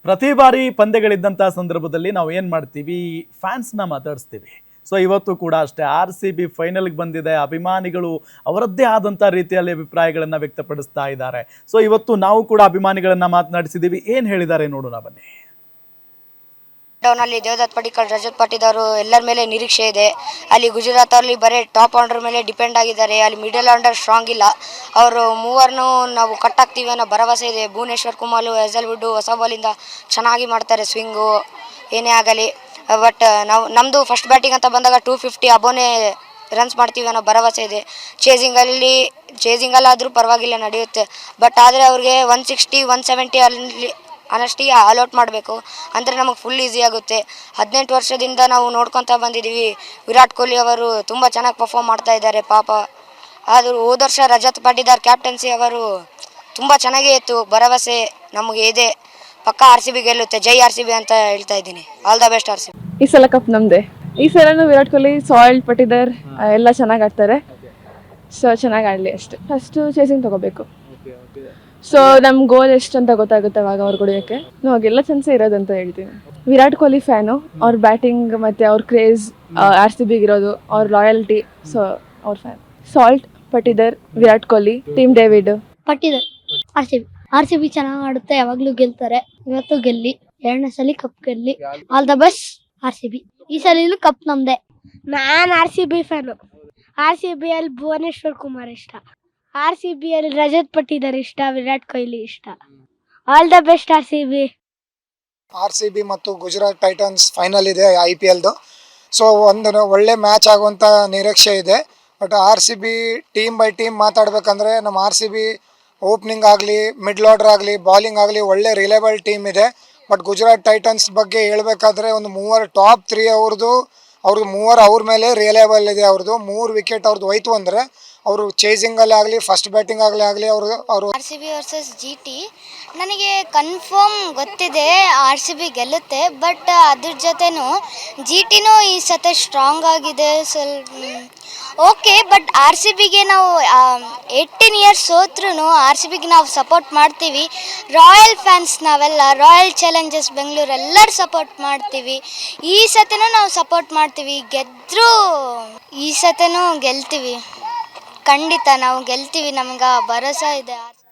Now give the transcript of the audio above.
ಪ್ರತಿ ಬಾರಿ ಪಂದ್ಯಗಳಿದ್ದಂಥ ಸಂದರ್ಭದಲ್ಲಿ ನಾವು ಏನು ಮಾಡ್ತೀವಿ, ಫ್ಯಾನ್ಸ್ನ ಮಾತಾಡಿಸ್ತೀವಿ. ಸೊ ಇವತ್ತು ಕೂಡ ಅಷ್ಟೇ RCB ಫೈನಲ್ಗೆ ಬಂದಿದೆ. ಅಭಿಮಾನಿಗಳು ಅವರದ್ದೇ ಆದಂಥ ರೀತಿಯಲ್ಲಿ ಅಭಿಪ್ರಾಯಗಳನ್ನು ವ್ಯಕ್ತಪಡಿಸ್ತಾ ಇದ್ದಾರೆ. ಸೊ ಇವತ್ತು ನಾವು ಕೂಡ ಅಭಿಮಾನಿಗಳನ್ನು ಮಾತನಾಡಿಸಿದ್ದೀವಿ. ಏನು ಹೇಳಿದ್ದಾರೆ ನೋಡೋಣ ಬನ್ನಿ. ಡೌನ್ ಅಲ್ಲಿ ದೇವದತ್ ಪಡಿಕ್ಕಲ್, ರಜತ್ ಪಾಟಿದಾರ್ ಎಲ್ಲರ ಮೇಲೆ ನಿರೀಕ್ಷೆ ಇದೆ. ಅಲ್ಲಿ ಗುಜರಾತ್ ಅಲ್ಲಿ ಬರೀ ಟಾಪ್ ಆರ್ಡರ್ ಮೇಲೆ ಡಿಪೆಂಡ್ ಆಗಿದ್ದಾರೆ. ಅಲ್ಲಿ ಮಿಡಲ್ ಆರ್ಡರ್ ಸ್ಟ್ರಾಂಗ್ ಇಲ್ಲ. ಅವರು ಮೂವರನ್ನು ನಾವು ಕಟ್ ಆಗ್ತೀವಿ ಅನ್ನೋ ಭರವಸೆ ಇದೆ. ಭುವನೇಶ್ವರ್ ಕುಮಾರ್, ಹೆಸಲ್ವುಡ್ ಹೊಸ ಬಾಲಿಂದ ಚೆನ್ನಾಗಿ ಮಾಡ್ತಾರೆ ಸ್ವಿಂಗು, ಏನೇ ಆಗಲಿ. ಬಟ್ ನಮ್ಮದು ಫಸ್ಟ್ ಬ್ಯಾಟಿಂಗ್ ಅಂತ ಬಂದಾಗ 250 ಅಬೋನೇ ರನ್ಸ್ ಮಾಡ್ತೀವಿ ಅನ್ನೋ ಭರವಸೆ ಇದೆ. ಚೇಸಿಂಗಲ್ಲಾದರೂ ಪರವಾಗಿಲ್ಲ, ನಡೆಯುತ್ತೆ. ಬಟ್ ಆದರೆ ಅವ್ರಿಗೆ 160 170 ಅಲ್ಲಿ ಅನ್ನಷ್ಟಿಗೆ ಆಲ್ಔಟ್ ಮಾಡಬೇಕು ಅಂದರೆ ನಮಗೆ ಫುಲ್ ಈಸಿ ಆಗುತ್ತೆ. 18 ವರ್ಷದಿಂದ ನಾವು ನೋಡ್ಕೊತಾ ಬಂದಿದ್ದೀವಿ. ವಿರಾಟ್ ಕೊಹ್ಲಿ ಅವರು ತುಂಬ ಚೆನ್ನಾಗಿ ಪರ್ಫಾರ್ಮ್ ಮಾಡ್ತಾ ಇದ್ದಾರೆ ಪಾಪ. ಆದರೂ ಹೋದ ವರ್ಷ ರಜತ್ ಪಾಟಿದಾರ್ ಕ್ಯಾಪ್ಟನ್ಸಿ ಅವರು ತುಂಬ ಚೆನ್ನಾಗೇ ಇತ್ತು. ಭರವಸೆ ನಮಗೆ ಇದೆ, ಪಕ್ಕ RCB ಗೆಲ್ಲುತ್ತೆ. ಜೈ RCB ಅಂತ ಹೇಳ್ತಾ ಇದ್ದೀನಿ. All the best RCB. ಈ ಸಲ ಕಪ್ ನಮ್ಮದೇ. ಈ ಸಲನೂ ವಿರಾಟ್ ಕೊಹ್ಲಿ, ಸಾಯಿಲ್, ಪಟಿದಾರ್ ಎಲ್ಲ ಚೆನ್ನಾಗಿ ಆಡ್ತಾರೆ. ಸೊ ಚೆನ್ನಾಗಿ ಆಡಲಿ ಅಷ್ಟೇ. ಫಸ್ಟು ಚೇಸಿಂಗ್ ತೊಗೋಬೇಕು. ಸೊ ನಮ್ಮ ಗೋಲ್ ಎಷ್ಟು ಅಂತ ಗೊತ್ತಾಗುತ್ತೆ ಅವಾಗ ಅವ್ರು ಹೊಡಿಯೋಕ್ಕೆ. ನಾವಾಗೆಲ್ಲ ಚಾನ್ಸೇ ಇರೋದಂತ ಹೇಳ್ತೀನಿ. ವಿರಾಟ್ ಕೊಹ್ಲಿ ಫ್ಯಾನು. ಅವ್ರ ಬ್ಯಾಟಿಂಗ್ ಮತ್ತು ಅವ್ರ ಕ್ರೇಜ್ RCB ಇರೋದು, ಅವ್ರ ಲಾಯಲ್ಟಿ. ಸೊ ಅವ್ರ fan. Salt, Patidar, Virat Kohli, team David. ಪಟ್ಟಿದ್ದಾರೆ. RCB ಚೆನ್ನಾಗಿ ಆಡುತ್ತೆ, ಯಾವಾಗಲೂ ಗೆಲ್ತಾರೆ. ಇವತ್ತು ಗೆಲ್ಲಿ, 2ನೇ ಸಲ ಕಪ್ ಗೆಲ್ಲಿ. All the best RCB. ಈ ಸಲ ಕಪ್ ನಮ್ದೆ. ನಾನು RCB ಫ್ಯಾನು. RCB ಅಲ್ಲಿ ಭುವನೇಶ್ವರ್ ಕುಮಾರ್ ಇಷ್ಟ. RCB ಅಲ್ಲಿ ರಜತ್ ಪಟ್ಟಿದಾರ್ ಇಷ್ಟ, ವಿರಾಟ್ ಕೊಹ್ಲಿ ಇಷ್ಟ. ಆಲ್ ದ ಬೆಸ್ಟ್ RCB ಮತ್ತು ಗುಜರಾತ್ ಟೈಟನ್ಸ್ ಫೈನಲ್ ಇದೆ IPLದು. ಸೊ ಒಂದು ಒಳ್ಳೆ ಮ್ಯಾಚ್ ಆಗುವಂಥ ನಿರೀಕ್ಷೆ ಇದೆ. But RCB team by team ಮಾತಾಡಬೇಕಂದ್ರೆ ನಮ್ಮ RCB ಓಪನಿಂಗ್ ಆಗಲಿ, ಮಿಡ್ಲ್ ಆರ್ಡರ್ ಆಗಲಿ, ಬಾಲಿಂಗ್ ಆಗಲಿ ಒಳ್ಳೆ ರಿಲೇಬಲ್ ಟೀಮ್ ಇದೆ. ಬಟ್ ಗುಜರಾತ್ ಟೈಟನ್ಸ್ ಬಗ್ಗೆ ಹೇಳಬೇಕಾದ್ರೆ ಒಂದು 3 ಟಾಪ್ 3 ಅವ್ರದ್ದು 3 ಅವ್ರ ಮೇಲೆ ರಿಲೇಬಲ್ ಇದೆ. ಅವ್ರದ್ದು 3 ವಿಕೆಟ್ ಅವ್ರದ್ದು ಹೋಯ್ತು ಅಂದರೆ ಅವರು ಚೇಸಿಂಗಲ್ಲಿ ಆಗಲಿ, ಫಸ್ಟ್ ಬ್ಯಾಟಿಂಗ್ ಆಗಲಿ ಅವರು RCB ವರ್ಸಸ್ GT ನನಗೆ ಕನ್ಫರ್ಮ್ ಗೊತ್ತಿದೆ RCB ಗೆಲ್ಲುತ್ತೆ. ಬಟ್ ಅದ್ರ ಜೊತೆನೂ GTನೂ ಈ ಸತಿ ಸ್ಟ್ರಾಂಗ್ ಆಗಿದೆ ಸ್ವಲ್ಪ. ಓಕೆ, ಬಟ್ RCBಗೆ ನಾವು 18 ಇಯರ್ಸ್ ಸೋತ್ರೂ RCBಗೆ ನಾವು ಸಪೋರ್ಟ್ ಮಾಡ್ತೀವಿ. ರಾಯಲ್ ಫ್ಯಾನ್ಸ್ ನಾವೆಲ್ಲ, ರಾಯಲ್ ಚಾಲೆಂಜರ್ಸ್ ಬೆಂಗಳೂರು ಎಲ್ಲರೂ ಸಪೋರ್ಟ್ ಮಾಡ್ತೀವಿ. ಈ ಸತಿನೂ ನಾವು ಸಪೋರ್ಟ್ ಮಾಡ್ತೀವಿ. ಗೆದ್ದರೂ ಈ ಸತಿನೂ ಗೆಲ್ತೀವಿ, ಖಂಡಿತ ನಾವು ಗೆಲ್ತೀವಿ. ನಮ್ಗೆ ಭರೋಸಾ ಇದೆ.